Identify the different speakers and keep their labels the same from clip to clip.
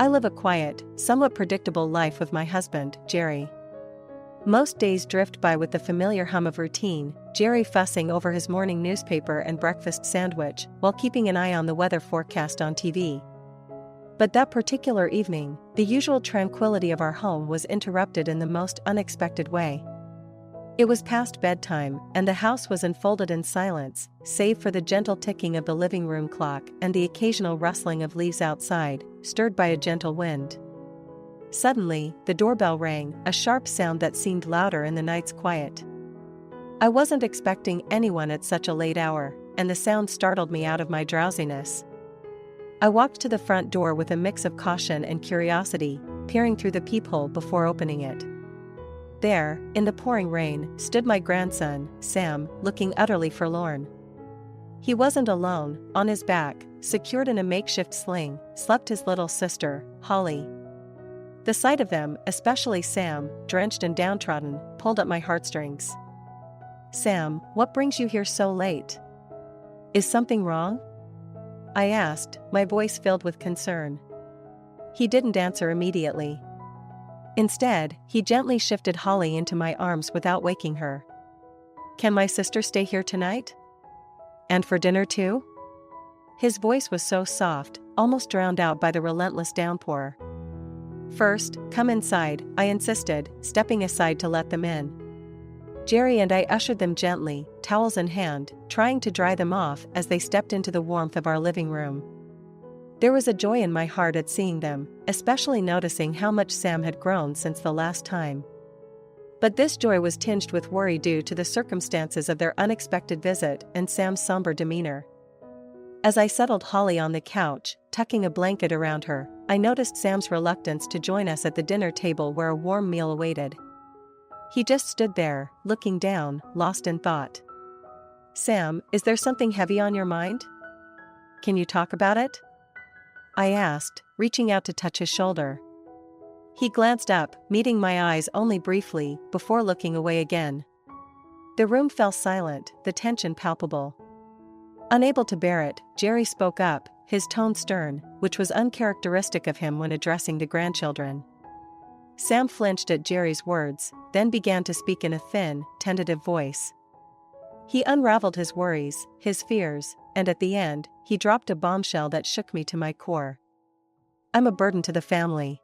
Speaker 1: I live a quiet, somewhat predictable life with my husband, Jerry. Most days drift by with the familiar hum of routine, Jerry fussing over his morning newspaper and breakfast sandwich while keeping an eye on the weather forecast on TV. But that particular evening, the usual tranquility of our home was interrupted in the most unexpected way. It was past bedtime, and the house was enfolded in silence, save for the gentle ticking of the living room clock and the occasional rustling of leaves outside, stirred by a gentle wind. Suddenly, the doorbell rang, a sharp sound that seemed louder in the night's quiet. I wasn't expecting anyone at such a late hour, and the sound startled me out of my drowsiness. I walked to the front door with a mix of caution and curiosity, peering through the peephole before opening it. There, in the pouring rain, stood my grandson, Sam, looking utterly forlorn. He wasn't alone. On his back, secured in a makeshift sling, slept his little sister, Holly. The sight of them, especially Sam, drenched and downtrodden, pulled at my heartstrings. "Sam, what brings you here so late? Is something wrong?" I asked, my voice filled with concern. He didn't answer immediately. Instead, he gently shifted Holly into my arms without waking her. "Can my sister stay here tonight? And for dinner too?" His voice was so soft, almost drowned out by the relentless downpour. "First, come inside," I insisted, stepping aside to let them in. Jerry and I ushered them gently, towels in hand, trying to dry them off as they stepped into the warmth of our living room. There was a joy in my heart at seeing them, especially noticing how much Sam had grown since the last time. But this joy was tinged with worry due to the circumstances of their unexpected visit and Sam's somber demeanor. As I settled Holly on the couch, tucking a blanket around her, I noticed Sam's reluctance to join us at the dinner table where a warm meal awaited. He just stood there, looking down, lost in thought. "Sam, is there something heavy on your mind? Can you talk about it?" I asked, reaching out to touch his shoulder. He glanced up, meeting my eyes only briefly, before looking away again. The room fell silent, the tension palpable. Unable to bear it, Jerry spoke up, his tone stern, which was uncharacteristic of him when addressing the grandchildren. Sam flinched at Jerry's words, then began to speak in a thin, tentative voice. He unraveled his worries, his fears, and at the end, he dropped a bombshell that shook me to my core. "I'm a burden to the family.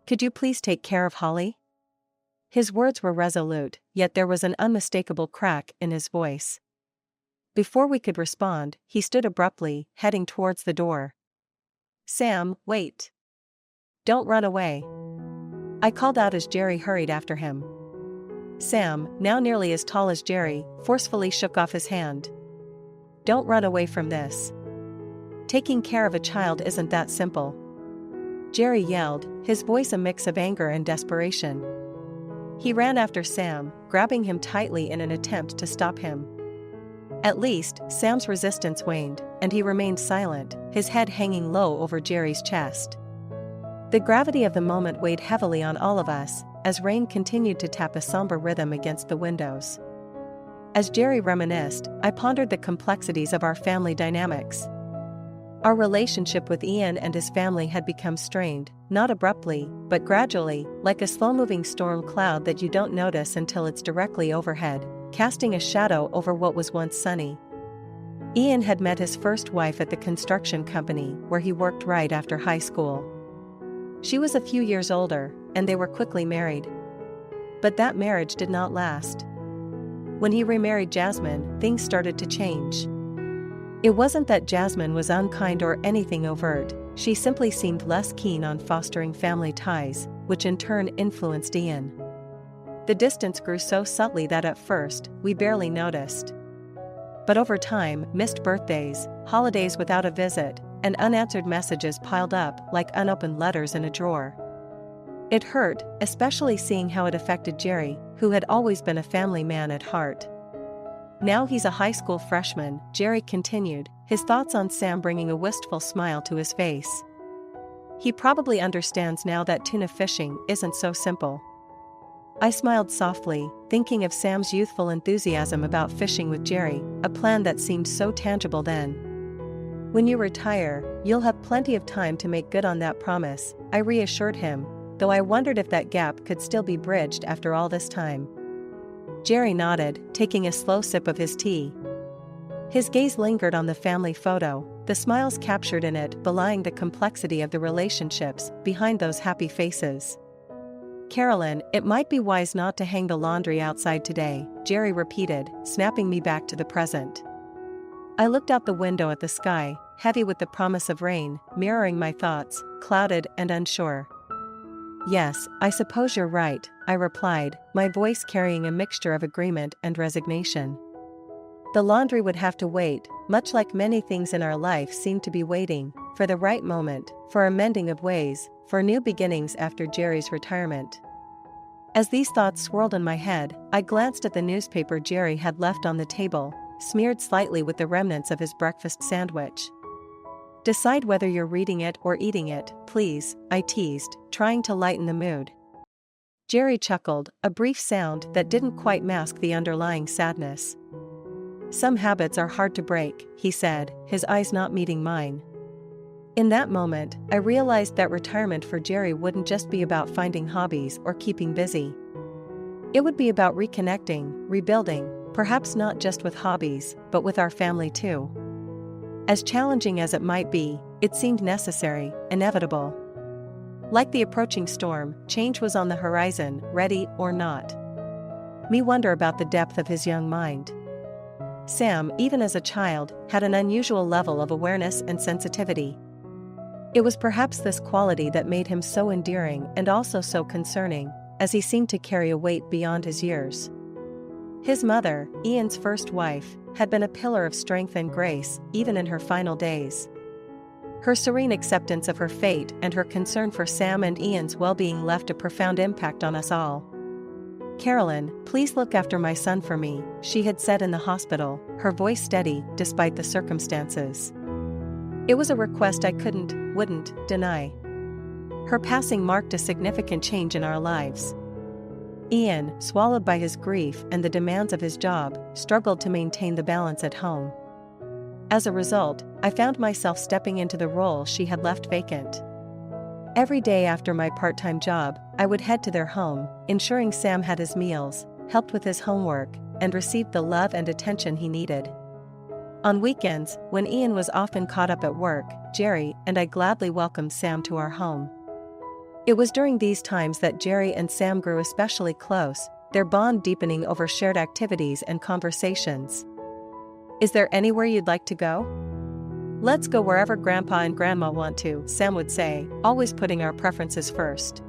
Speaker 1: Could you please take care of Holly?" His words were resolute, yet there was an unmistakable crack in his voice. Before we could respond, he stood abruptly, heading towards the door. "Sam, wait. Don't run away," I called out as Jerry hurried after him. Sam, now nearly as tall as Jerry, forcefully shook off his hand. "Don't run away from this. Taking care of a child isn't that simple," Jerry yelled, his voice a mix of anger and desperation. He ran after Sam, grabbing him tightly in an attempt to stop him. At least, Sam's resistance waned, and he remained silent, his head hanging low over Jerry's chest. The gravity of the moment weighed heavily on all of us, as rain continued to tap a somber rhythm against the windows. As Jerry reminisced, I pondered the complexities of our family dynamics. Our relationship with Ian and his family had become strained, not abruptly, but gradually, like a slow-moving storm cloud that you don't notice until it's directly overhead, casting a shadow over what was once sunny. Ian had met his first wife at the construction company where he worked right after high school. She was a few years older, and they were quickly married. But that marriage did not last. When he remarried Jasmine, things started to change. It wasn't that Jasmine was unkind or anything overt, she simply seemed less keen on fostering family ties, which in turn influenced Ian. The distance grew so subtly that at first, we barely noticed. But over time, missed birthdays, holidays without a visit, and unanswered messages piled up like unopened letters in a drawer. It hurt, especially seeing how it affected Jerry, who had always been a family man at heart. "Now he's a high school freshman," Jerry continued, his thoughts on Sam bringing a wistful smile to his face. "He probably understands now that tuna fishing isn't so simple." I smiled softly, thinking of Sam's youthful enthusiasm about fishing with Jerry, a plan that seemed so tangible then. When you retire, you'll have plenty of time to make good on that promise, I reassured him, though I wondered if that gap could still be bridged after all this time. Jerry nodded, taking a slow sip of his tea. His gaze lingered on the family photo, the smiles captured in it belying the complexity of the relationships behind those happy faces. Carolyn, it might be wise not to hang the laundry outside today, Jerry repeated, snapping me back to the present. I looked out the window at the sky, heavy with the promise of rain, mirroring my thoughts, clouded and unsure. Yes, I suppose you're right, I replied, my voice carrying a mixture of agreement and resignation. The laundry would have to wait, much like many things in our life seem to be waiting, for the right moment, for a mending of ways, for new beginnings after Jerry's retirement. As these thoughts swirled in my head, I glanced at the newspaper Jerry had left on the table, smeared slightly with the remnants of his breakfast sandwich. Decide whether you're reading it or eating it, please, I teased, trying to lighten the mood. Jerry chuckled, a brief sound that didn't quite mask the underlying sadness. Some habits are hard to break, he said, his eyes not meeting mine. In that moment, I realized that retirement for Jerry wouldn't just be about finding hobbies or keeping busy. It would be about reconnecting, rebuilding, perhaps not just with hobbies, but with our family too. As challenging as it might be, it seemed necessary, inevitable. Like the approaching storm, change was on the horizon, ready or not. Me wonder about the depth of his young mind. Sam, even as a child, had an unusual level of awareness and sensitivity. It was perhaps this quality that made him so endearing and also so concerning, as he seemed to carry a weight beyond his years. His mother, Ian's first wife, had been a pillar of strength and grace, even in her final days. Her serene acceptance of her fate and her concern for Sam and Ian's well-being left a profound impact on us all. Carolyn, please look after my son for me, she had said in the hospital, her voice steady despite the circumstances. It was a request I wouldn't deny. Her passing marked a significant change in our lives. Ian, swallowed by his grief and the demands of his job, struggled to maintain the balance at home. As a result, I found myself stepping into the role she had left vacant. Every day after my part-time job, I would head to their home, ensuring Sam had his meals, helped with his homework, and received the love and attention he needed. On weekends, when Ian was often caught up at work, Jerry and I gladly welcomed Sam to our home. It was during these times that Jerry and Sam grew especially close, their bond deepening over shared activities and conversations. Is there anywhere you'd like to go? Let's go wherever Grandpa and Grandma want to, Sam would say, always putting our preferences first.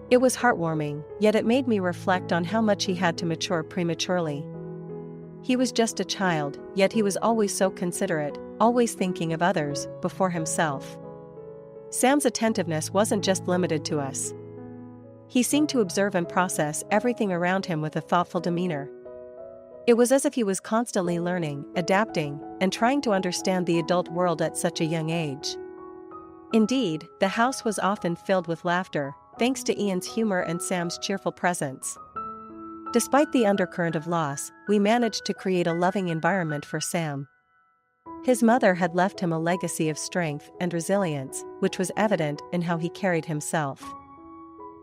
Speaker 1: It was heartwarming, yet it made me reflect on how much he had to mature prematurely. He was just a child, yet he was always so considerate, always thinking of others, before himself. Sam's attentiveness wasn't just limited to us. He seemed to observe and process everything around him with a thoughtful demeanor. It was as if he was constantly learning, adapting, and trying to understand the adult world at such a young age. Indeed, the house was often filled with laughter, thanks to Ian's humor and Sam's cheerful presence. Despite the undercurrent of loss, we managed to create a loving environment for Sam. His mother had left him a legacy of strength and resilience, which was evident in how he carried himself.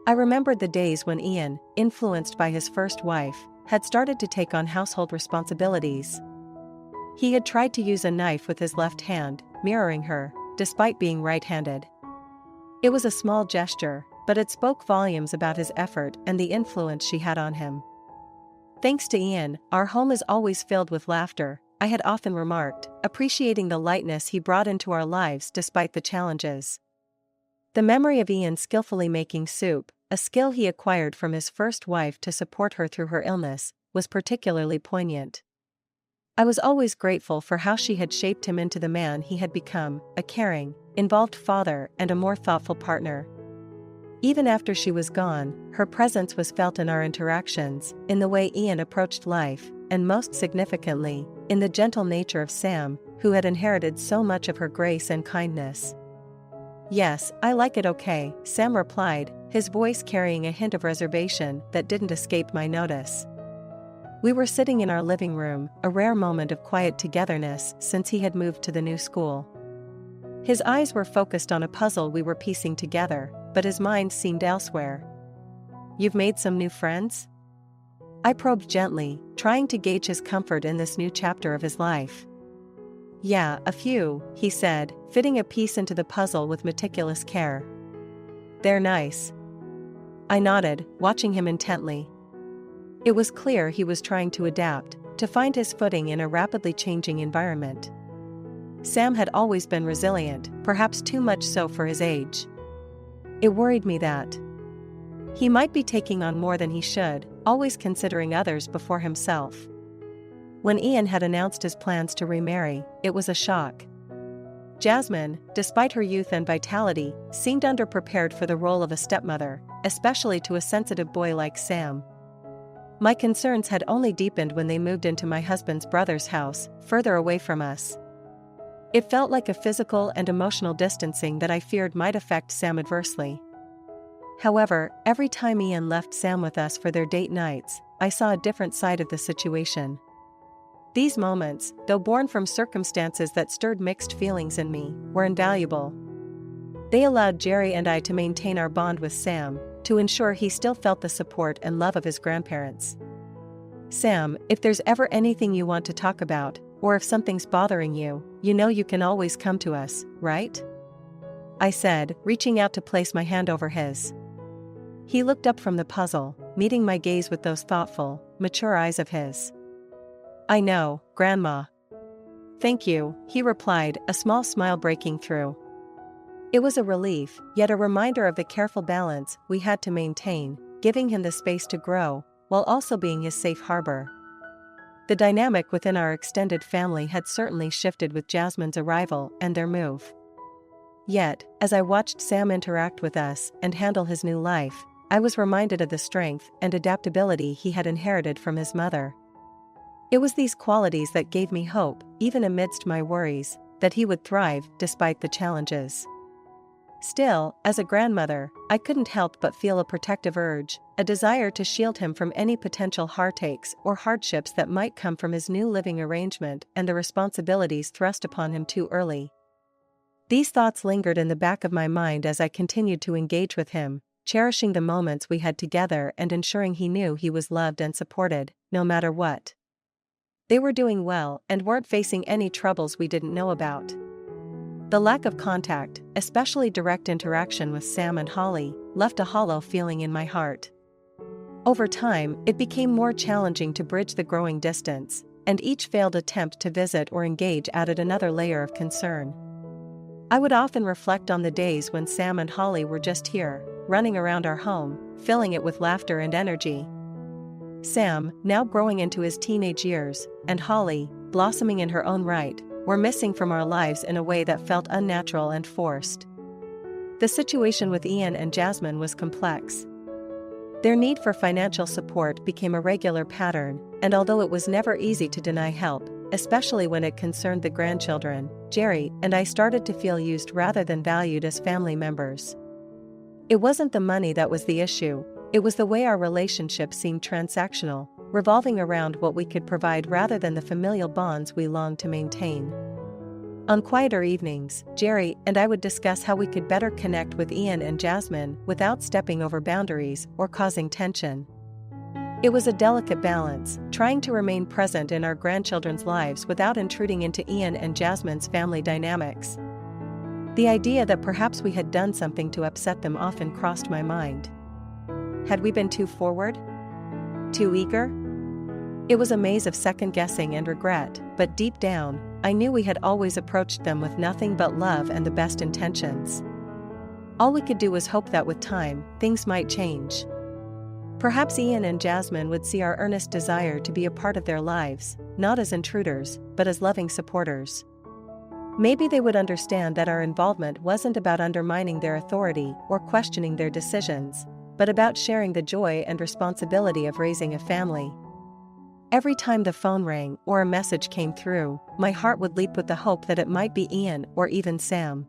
Speaker 1: I remembered the days when Ian, influenced by his first wife, had started to take on household responsibilities. He had tried to use a knife with his left hand, mirroring her, despite being right-handed. It was a small gesture, but it spoke volumes about his effort and the influence she had on him. Thanks to Ian, our home is always filled with laughter, I had often remarked, appreciating the lightness he brought into our lives despite the challenges. The memory of Ian skillfully making soup, a skill he acquired from his first wife to support her through her illness, was particularly poignant. I was always grateful for how she had shaped him into the man he had become, a caring, involved father and a more thoughtful partner. Even after she was gone, her presence was felt in our interactions, in the way Ian approached life, and most significantly, in the gentle nature of Sam, who had inherited so much of her grace and kindness. Yes, I like it okay, Sam replied, his voice carrying a hint of reservation that didn't escape my notice. We were sitting in our living room, a rare moment of quiet togetherness since he had moved to the new school. His eyes were focused on a puzzle we were piecing together, but his mind seemed elsewhere. "You've made some new friends?" I probed gently, trying to gauge his comfort in this new chapter of his life. "Yeah, a few," he said, fitting a piece into the puzzle with meticulous care. "They're nice." I nodded, watching him intently. It was clear he was trying to adapt, to find his footing in a rapidly changing environment. Sam had always been resilient, perhaps too much so for his age. It worried me that he might be taking on more than he should, always considering others before himself. When Ian had announced his plans to remarry, it was a shock. Jasmine, despite her youth and vitality, seemed underprepared for the role of a stepmother, especially to a sensitive boy like Sam. My concerns had only deepened when they moved into my husband's brother's house, further away from us. It felt like a physical and emotional distancing that I feared might affect Sam adversely. However, every time Ian left Sam with us for their date nights, I saw a different side of the situation. These moments, though born from circumstances that stirred mixed feelings in me, were invaluable. They allowed Jerry and I to maintain our bond with Sam, to ensure he still felt the support and love of his grandparents. "Sam, if there's ever anything you want to talk about, or if something's bothering you, you know you can always come to us, right?" I said, reaching out to place my hand over his. He looked up from the puzzle, meeting my gaze with those thoughtful, mature eyes of his. "I know, Grandma." "Thank you," he replied, a small smile breaking through. It was a relief, yet a reminder of the careful balance we had to maintain, giving him the space to grow, while also being his safe harbor. The dynamic within our extended family had certainly shifted with Jasmine's arrival and their move. Yet, as I watched Sam interact with us and handle his new life, I was reminded of the strength and adaptability he had inherited from his mother. It was these qualities that gave me hope, even amidst my worries, that he would thrive despite the challenges. Still, as a grandmother, I couldn't help but feel a protective urge, a desire to shield him from any potential heartaches or hardships that might come from his new living arrangement and the responsibilities thrust upon him too early. These thoughts lingered in the back of my mind as I continued to engage with him, cherishing the moments we had together and ensuring he knew he was loved and supported, no matter what. They were doing well and weren't facing any troubles we didn't know about. The lack of contact, especially direct interaction with Sam and Holly, left a hollow feeling in my heart. Over time, it became more challenging to bridge the growing distance, and each failed attempt to visit or engage added another layer of concern. I would often reflect on the days when Sam and Holly were just here, running around our home, filling it with laughter and energy. Sam, now growing into his teenage years, and Holly, blossoming in her own right, were missing from our lives in a way that felt unnatural and forced. The situation with Ian and Jasmine was complex. Their need for financial support became a regular pattern, and although it was never easy to deny help, especially when it concerned the grandchildren, Jerry and I started to feel used rather than valued as family members. It wasn't the money that was the issue, it was the way our relationship seemed transactional, revolving around what we could provide rather than the familial bonds we longed to maintain. On quieter evenings, Jerry and I would discuss how we could better connect with Ian and Jasmine without stepping over boundaries or causing tension. It was a delicate balance, trying to remain present in our grandchildren's lives without intruding into Ian and Jasmine's family dynamics. The idea that perhaps we had done something to upset them often crossed my mind. Had we been too forward? Too eager? It was a maze of second-guessing and regret, but deep down, I knew we had always approached them with nothing but love and the best intentions. All we could do was hope that with time, things might change. Perhaps Ian and Jasmine would see our earnest desire to be a part of their lives, not as intruders, but as loving supporters. Maybe they would understand that our involvement wasn't about undermining their authority or questioning their decisions, but about sharing the joy and responsibility of raising a family. Every time the phone rang or a message came through, my heart would leap with the hope that it might be Ian or even Sam.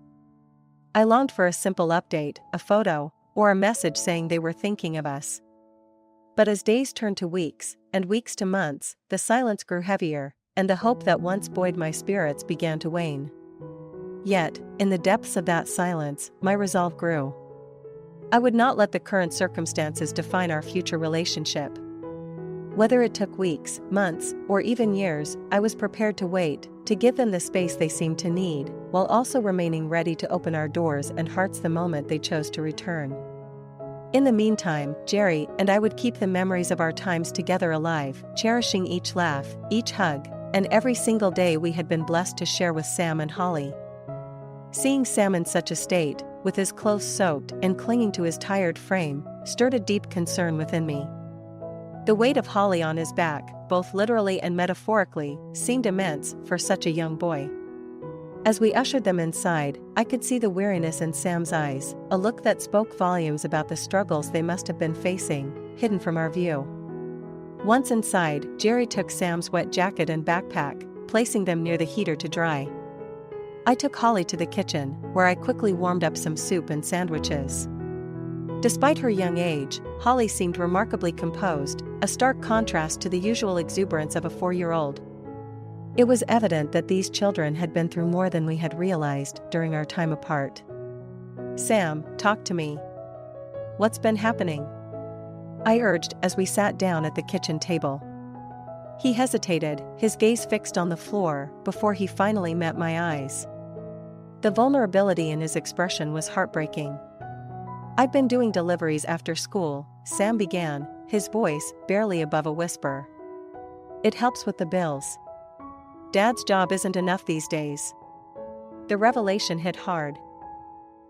Speaker 1: I longed for a simple update, a photo, or a message saying they were thinking of us. But as days turned to weeks, and weeks to months, the silence grew heavier, and the hope that once buoyed my spirits began to wane. Yet, in the depths of that silence, my resolve grew. I would not let the current circumstances define our future relationship. Whether it took weeks, months, or even years, I was prepared to wait, to give them the space they seemed to need, while also remaining ready to open our doors and hearts the moment they chose to return. In the meantime, Jerry and I would keep the memories of our times together alive, cherishing each laugh, each hug, and every single day we had been blessed to share with Sam and Holly. Seeing Sam in such a state, with his clothes soaked and clinging to his tired frame, stirred a deep concern within me. The weight of Holly on his back, both literally and metaphorically, seemed immense for such a young boy. As we ushered them inside, I could see the weariness in Sam's eyes, a look that spoke volumes about the struggles they must have been facing, hidden from our view. Once inside, Jerry took Sam's wet jacket and backpack, placing them near the heater to dry. I took Holly to the kitchen, where I quickly warmed up some soup and sandwiches. Despite her young age, Holly seemed remarkably composed, a stark contrast to the usual exuberance of a 4-year-old. It was evident that these children had been through more than we had realized during our time apart. "Sam, talk to me. What's been happening?" I urged as we sat down at the kitchen table. He hesitated, his gaze fixed on the floor, before he finally met my eyes. The vulnerability in his expression was heartbreaking. "I've been doing deliveries after school," Sam began, his voice barely above a whisper. "It helps with the bills. Dad's job isn't enough these days." The revelation hit hard.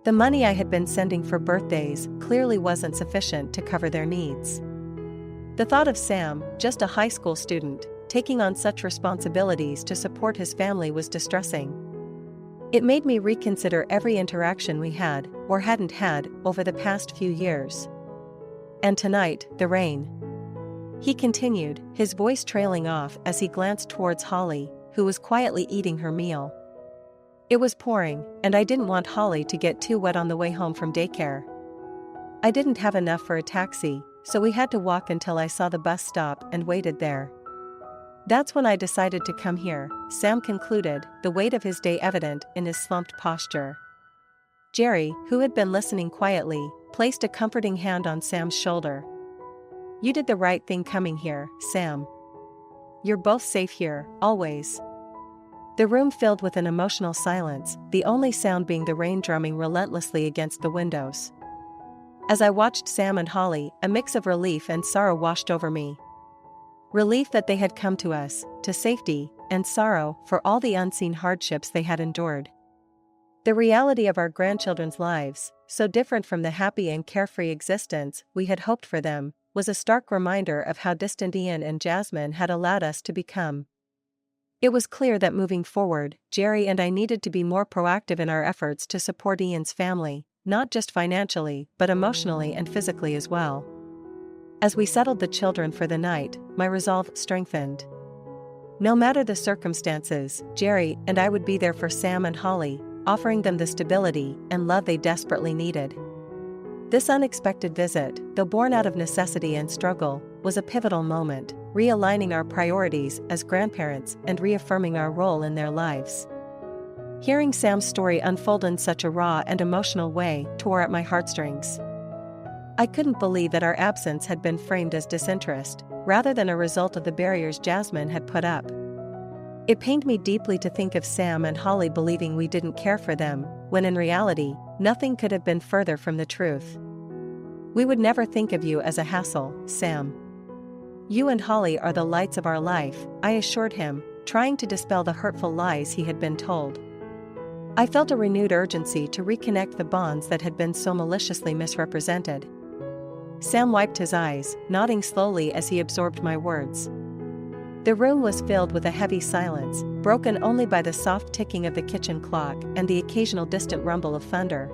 Speaker 1: The money I had been sending for birthdays clearly wasn't sufficient to cover their needs. The thought of Sam, just a high school student, taking on such responsibilities to support his family was distressing. It made me reconsider every interaction we had, or hadn't had, over the past few years. "And tonight, the rain," he continued, his voice trailing off as he glanced towards Holly, who was quietly eating her meal. "It was pouring, and I didn't want Holly to get too wet on the way home from daycare. I didn't have enough for a taxi, so we had to walk until I saw the bus stop and waited there. That's when I decided to come here," Sam concluded, the weight of his day evident in his slumped posture. Jerry, who had been listening quietly, placed a comforting hand on Sam's shoulder. "You did the right thing coming here, Sam. You're both safe here, always." The room filled with an emotional silence, the only sound being the rain drumming relentlessly against the windows. As I watched Sam and Holly, a mix of relief and sorrow washed over me. Relief that they had come to us, to safety, and sorrow for all the unseen hardships they had endured. The reality of our grandchildren's lives, so different from the happy and carefree existence we had hoped for them, was a stark reminder of how distant Ian and Jasmine had allowed us to become. It was clear that moving forward, Jerry and I needed to be more proactive in our efforts to support Ian's family, not just financially, but emotionally and physically as well. As we settled the children for the night, my resolve strengthened. No matter the circumstances, Jerry and I would be there for Sam and Holly, offering them the stability and love they desperately needed. This unexpected visit, though born out of necessity and struggle, was a pivotal moment, realigning our priorities as grandparents and reaffirming our role in their lives. Hearing Sam's story unfold in such a raw and emotional way tore at my heartstrings. I couldn't believe that our absence had been framed as disinterest, rather than a result of the barriers Jasmine had put up. It pained me deeply to think of Sam and Holly believing we didn't care for them, when in reality, nothing could have been further from the truth. "We would never think of you as a hassle, Sam. You and Holly are the lights of our life," I assured him, trying to dispel the hurtful lies he had been told. I felt a renewed urgency to reconnect the bonds that had been so maliciously misrepresented. Sam wiped his eyes, nodding slowly as he absorbed my words. The room was filled with a heavy silence, broken only by the soft ticking of the kitchen clock and the occasional distant rumble of thunder.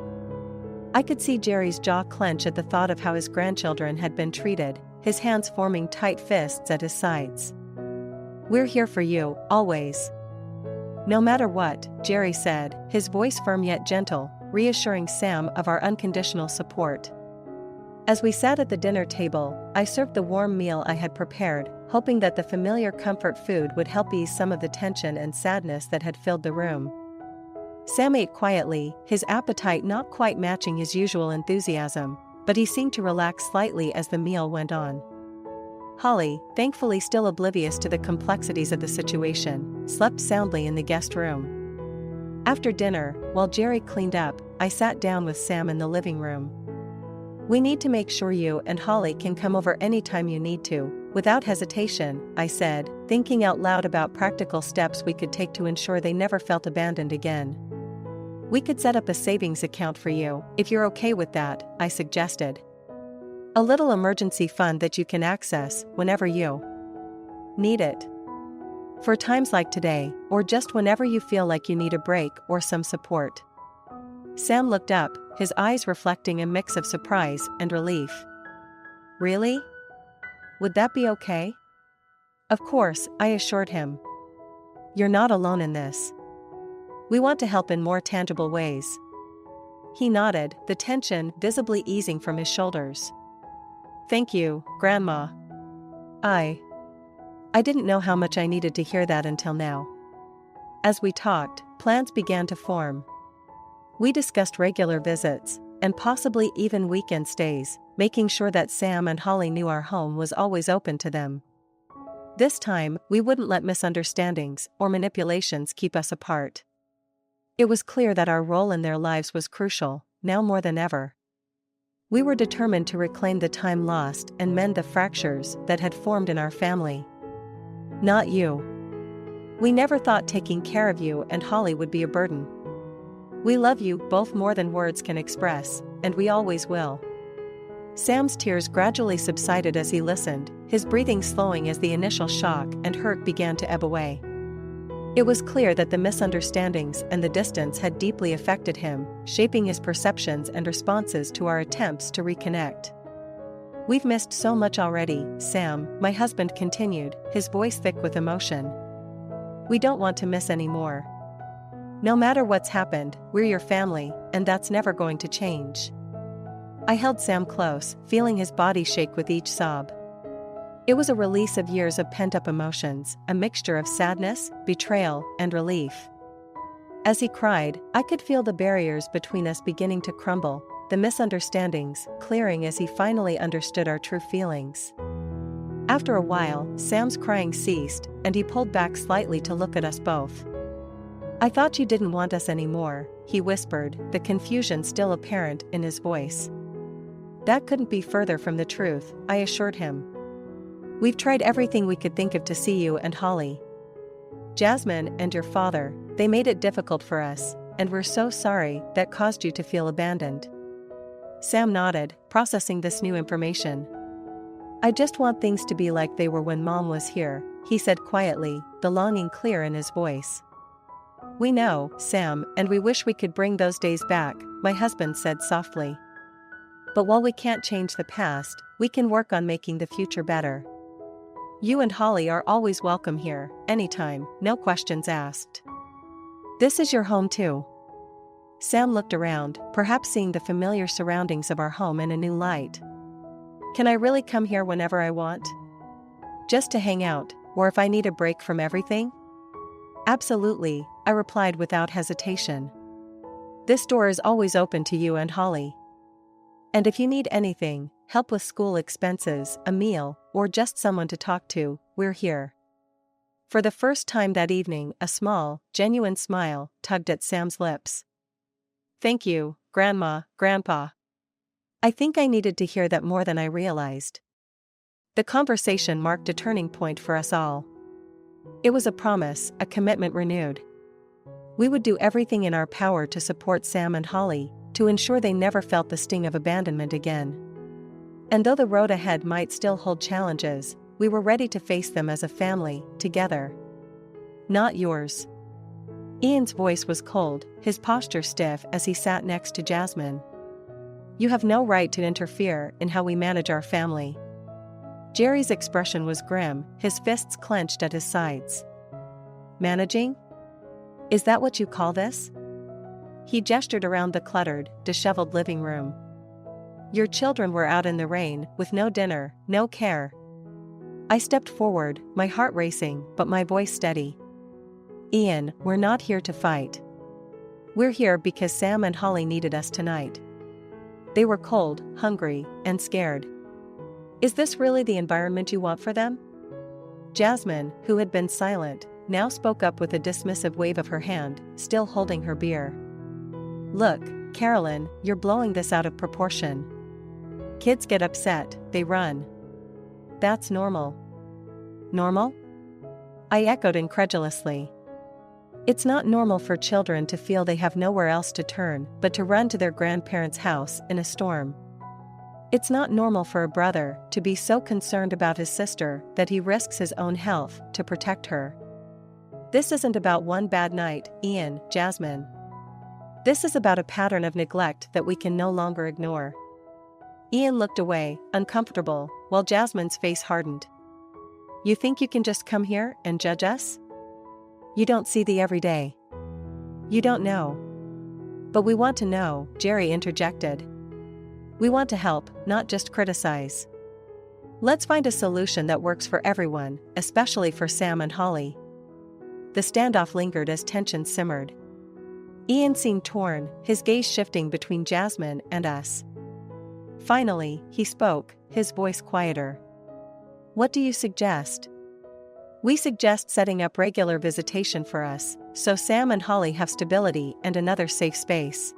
Speaker 1: I could see Jerry's jaw clench at the thought of how his grandchildren had been treated, his hands forming tight fists at his sides. "We're here for you, always. No matter what," Jerry said, his voice firm yet gentle, reassuring Sam of our unconditional support. As we sat at the dinner table, I served the warm meal I had prepared, hoping that the familiar comfort food would help ease some of the tension and sadness that had filled the room. Sam ate quietly, his appetite not quite matching his usual enthusiasm, but he seemed to relax slightly as the meal went on. Holly, thankfully still oblivious to the complexities of the situation, slept soundly in the guest room. After dinner, while Jerry cleaned up, I sat down with Sam in the living room. "We need to make sure you and Holly can come over anytime you need to, without hesitation," I said, thinking out loud about practical steps we could take to ensure they never felt abandoned again. "We could set up a savings account for you, if you're okay with that," I suggested. "A little emergency fund that you can access whenever you need it. For times like today, or just whenever you feel like you need a break or some support." Sam looked up, his eyes reflecting a mix of surprise and relief. "Really? Would that be okay?" "Of course," I assured him. "You're not alone in this. We want to help in more tangible ways." He nodded, the tension visibly easing from his shoulders. "Thank you, Grandma." I didn't know how much I needed to hear that until now. As we talked, plans began to form. We discussed regular visits, and possibly even weekend stays, making sure that Sam and Holly knew our home was always open to them. This time, we wouldn't let misunderstandings or manipulations keep us apart. It was clear that our role in their lives was crucial, now more than ever. We were determined to reclaim the time lost and mend the fractures that had formed in our family. "Not you. We never thought taking care of you and Holly would be a burden. We love you both more than words can express, and we always will." Sam's tears gradually subsided as he listened, his breathing slowing as the initial shock and hurt began to ebb away. It was clear that the misunderstandings and the distance had deeply affected him, shaping his perceptions and responses to our attempts to reconnect. "We've missed so much already, Sam," my husband continued, his voice thick with emotion. "We don't want to miss any more. No matter what's happened, we're your family, and that's never going to change." I held Sam close, feeling his body shake with each sob. It was a release of years of pent-up emotions, a mixture of sadness, betrayal, and relief. As he cried, I could feel the barriers between us beginning to crumble, the misunderstandings clearing as he finally understood our true feelings. After a while, Sam's crying ceased, and he pulled back slightly to look at us both. "I thought you didn't want us anymore," he whispered, the confusion still apparent in his voice. "That couldn't be further from the truth," I assured him. "We've tried everything we could think of to see you and Holly. Jasmine and your father, they made it difficult for us, and we're so sorry that caused you to feel abandoned." Sam nodded, processing this new information. "I just want things to be like they were when Mom was here," he said quietly, the longing clear in his voice. "We know, Sam, and we wish we could bring those days back," my husband said softly. "But while we can't change the past, we can work on making the future better. You and Holly are always welcome here, anytime, no questions asked. This is your home too." Sam looked around, perhaps seeing the familiar surroundings of our home in a new light. "Can I really come here whenever I want? Just to hang out, or if I need a break from everything?" "Absolutely," I replied without hesitation. "This door is always open to you and Holly. And if you need anything, help with school expenses, a meal, or just someone to talk to, we're here." For the first time that evening, a small, genuine smile tugged at Sam's lips. "Thank you, Grandma, Grandpa." I think I needed to hear that more than I realized. The conversation marked a turning point for us all. It was a promise, a commitment renewed. We would do everything in our power to support Sam and Holly, to ensure they never felt the sting of abandonment again. And though the road ahead might still hold challenges, we were ready to face them as a family, together. "Not yours." Ian's voice was cold, his posture stiff as he sat next to Jasmine. "You have no right to interfere in how we manage our family." Jerry's expression was grim, his fists clenched at his sides. "Managing? Is that what you call this?" He gestured around the cluttered, disheveled living room. "Your children were out in the rain, with no dinner, no care." I stepped forward, my heart racing, but my voice steady. "Ian, we're not here to fight. "We're here because Sam and Holly needed us tonight. They were cold, hungry, and scared." "Is this really the environment you want for them?" Jasmine, who had been silent, now spoke up with a dismissive wave of her hand, still holding her beer. "Look, Carolyn, you're blowing this out of proportion. Kids get upset, they run. That's normal." "Normal?" I echoed incredulously. "It's not normal for children to feel they have nowhere else to turn but to run to their grandparents' house in a storm. It's not normal for a brother to be so concerned about his sister that he risks his own health to protect her. This isn't about one bad night, Ian, Jasmine. This is about a pattern of neglect that we can no longer ignore." Ian looked away, uncomfortable, while Jasmine's face hardened. "You think you can just come here and judge us? You don't see the everyday. You don't know." "But we want to know," Jerry interjected. "We want to help, not just criticize. Let's find a solution that works for everyone, especially for Sam and Holly." The standoff lingered as tension simmered. Ian seemed torn, his gaze shifting between Jasmine and us. Finally, he spoke, his voice quieter. "What do you suggest?" "We suggest setting up regular visitation for us, so Sam and Holly have stability and another safe space.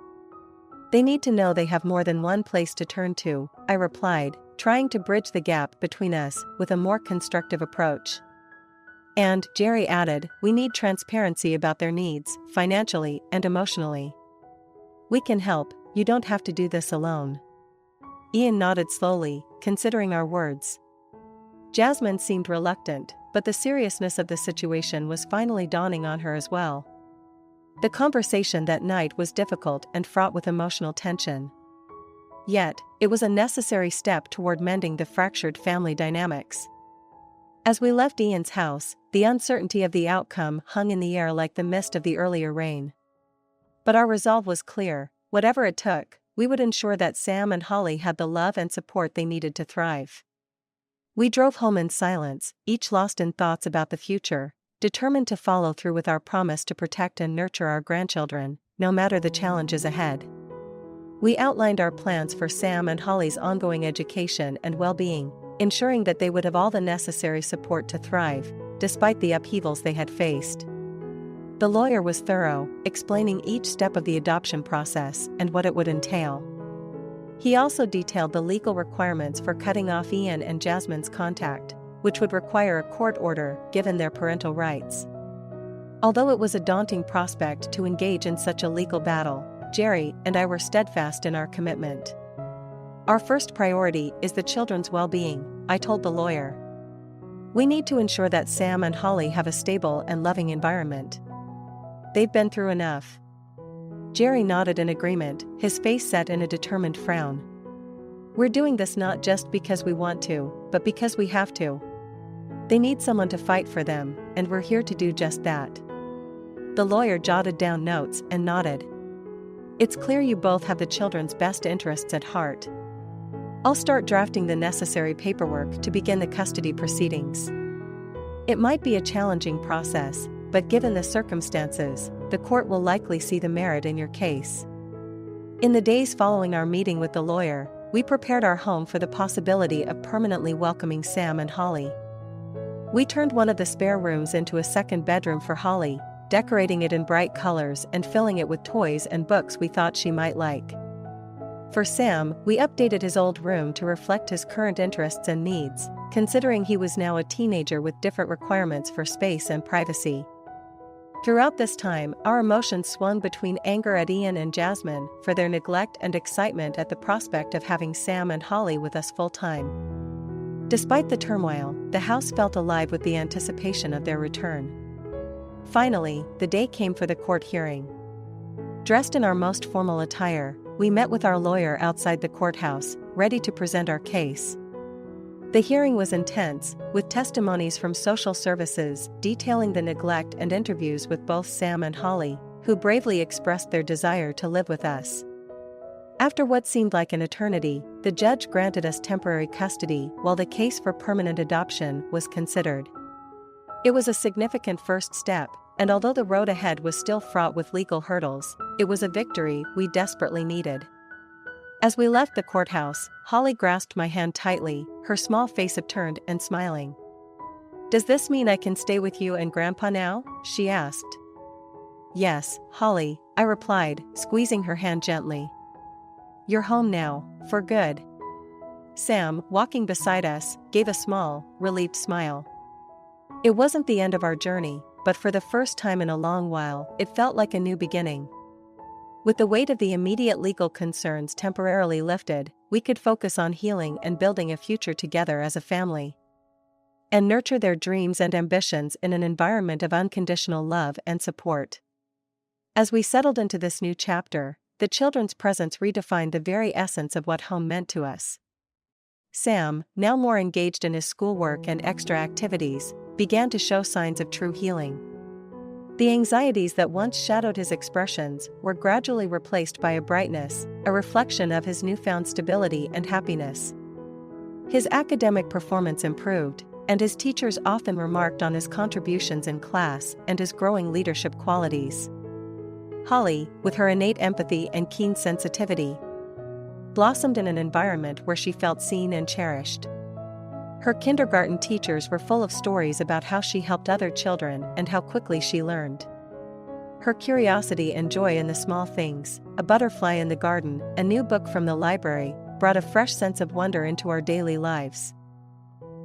Speaker 1: They need to know they have more than one place to turn to," I replied, trying to bridge the gap between us with a more constructive approach. "And," Jerry added, "we need transparency about their needs, financially and emotionally. We can help, you don't have to do this alone." Ian nodded slowly, considering our words. Jasmine seemed reluctant, but the seriousness of the situation was finally dawning on her as well. The conversation that night was difficult and fraught with emotional tension. Yet, it was a necessary step toward mending the fractured family dynamics. As we left Ian's house, the uncertainty of the outcome hung in the air like the mist of the earlier rain. But our resolve was clear: whatever it took, we would ensure that Sam and Holly had the love and support they needed to thrive. We drove home in silence, each lost in thoughts about the future, determined to follow through with our promise to protect and nurture our grandchildren, no matter the challenges ahead. We outlined our plans for Sam and Holly's ongoing education and well-being, ensuring that they would have all the necessary support to thrive, despite the upheavals they had faced. The lawyer was thorough, explaining each step of the adoption process and what it would entail. He also detailed the legal requirements for cutting off Ian and Jasmine's contact, which would require a court order given their parental rights. Although it was a daunting prospect to engage in such a legal battle, Jerry and I were steadfast in our commitment. "Our first priority is the children's well-being," I told the lawyer. "We need to ensure that Sam and Holly have a stable and loving environment. They've been through enough." Jerry nodded in agreement, his face set in a determined frown. "We're doing this not just because we want to, but because we have to. They need someone to fight for them, and we're here to do just that." The lawyer jotted down notes and nodded. "It's clear you both have the children's best interests at heart. I'll start drafting the necessary paperwork to begin the custody proceedings. It might be a challenging process, but given the circumstances, the court will likely see the merit in your case." In the days following our meeting with the lawyer, we prepared our home for the possibility of permanently welcoming Sam and Holly. We turned one of the spare rooms into a second bedroom for Holly, decorating it in bright colors and filling it with toys and books we thought she might like. For Sam, we updated his old room to reflect his current interests and needs, considering he was now a teenager with different requirements for space and privacy. Throughout this time, our emotions swung between anger at Ian and Jasmine for their neglect and excitement at the prospect of having Sam and Holly with us full-time. Despite the turmoil, the house felt alive with the anticipation of their return. Finally, the day came for the court hearing. Dressed in our most formal attire, we met with our lawyer outside the courthouse, ready to present our case. The hearing was intense, with testimonies from social services detailing the neglect and interviews with both Sam and Holly, who bravely expressed their desire to live with us. After what seemed like an eternity, the judge granted us temporary custody while the case for permanent adoption was considered. It was a significant first step, and although the road ahead was still fraught with legal hurdles, it was a victory we desperately needed. As we left the courthouse, Holly grasped my hand tightly, her small face upturned and smiling. "Does this mean I can stay with you and Grandpa now?" she asked. "Yes, Holly," I replied, squeezing her hand gently. "You're home now, for good." Sam, walking beside us, gave a small, relieved smile. It wasn't the end of our journey, but for the first time in a long while, it felt like a new beginning. With the weight of the immediate legal concerns temporarily lifted, we could focus on healing and building a future together as a family. And nurture their dreams and ambitions in an environment of unconditional love and support. As we settled into this new chapter, the children's presence redefined the very essence of what home meant to us. Sam, now more engaged in his schoolwork and extra activities, began to show signs of true healing. The anxieties that once shadowed his expressions were gradually replaced by a brightness, a reflection of his newfound stability and happiness. His academic performance improved, and his teachers often remarked on his contributions in class and his growing leadership qualities. Holly, with her innate empathy and keen sensitivity, blossomed in an environment where she felt seen and cherished. Her kindergarten teachers were full of stories about how she helped other children and how quickly she learned. Her curiosity and joy in the small things, a butterfly in the garden, a new book from the library, brought a fresh sense of wonder into our daily lives.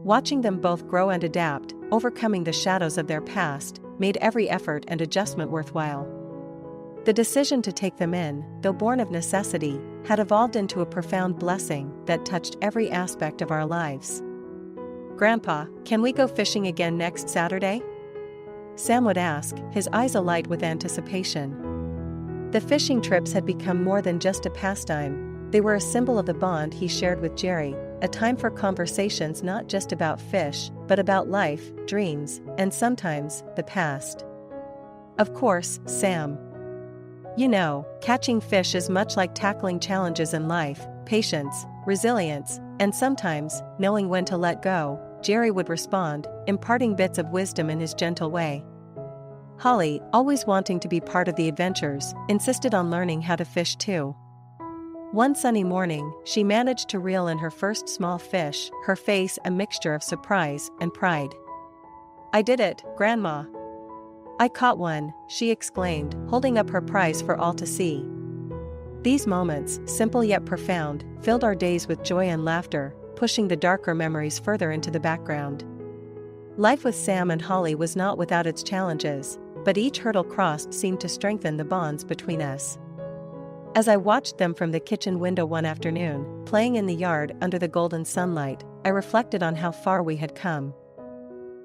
Speaker 1: Watching them both grow and adapt, overcoming the shadows of their past, made every effort and adjustment worthwhile. The decision to take them in, though born of necessity, had evolved into a profound blessing that touched every aspect of our lives. "Grandpa, can we go fishing again next Saturday?" Sam would ask, his eyes alight with anticipation. The fishing trips had become more than just a pastime, they were a symbol of the bond he shared with Jerry, a time for conversations not just about fish, but about life, dreams, and sometimes, the past. "Of course, Sam. You know, catching fish is much like tackling challenges in life, patience, resilience, and sometimes, knowing when to let go," Jerry would respond, imparting bits of wisdom in his gentle way. Holly, always wanting to be part of the adventures, insisted on learning how to fish too. One sunny morning, she managed to reel in her first small fish, her face a mixture of surprise and pride. "I did it, Grandma. I caught one," she exclaimed, holding up her prize for all to see. These moments, simple yet profound, filled our days with joy and laughter, pushing the darker memories further into the background. Life with Sam and Holly was not without its challenges, but each hurdle crossed seemed to strengthen the bonds between us. As I watched them from the kitchen window one afternoon, playing in the yard under the golden sunlight, I reflected on how far we had come.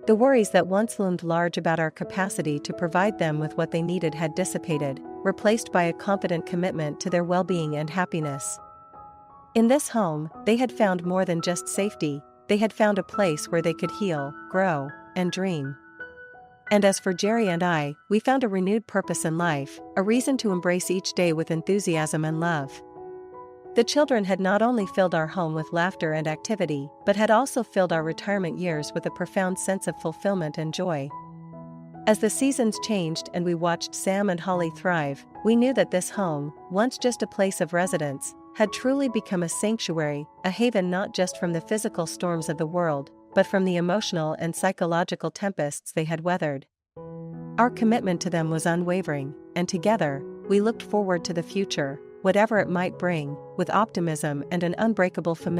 Speaker 1: The worries that once loomed large about our capacity to provide them with what they needed had dissipated, replaced by a confident commitment to their well-being and happiness. In this home, they had found more than just safety, they had found a place where they could heal, grow, and dream. And as for Jerry and I, we found a renewed purpose in life, a reason to embrace each day with enthusiasm and love. The children had not only filled our home with laughter and activity, but had also filled our retirement years with a profound sense of fulfillment and joy. As the seasons changed and we watched Sam and Holly thrive, we knew that this home, once just a place of residence, had truly become a sanctuary, a haven not just from the physical storms of the world, but from the emotional and psychological tempests they had weathered. Our commitment to them was unwavering, and together, we looked forward to the future, whatever it might bring, with optimism and an unbreakable familiarity.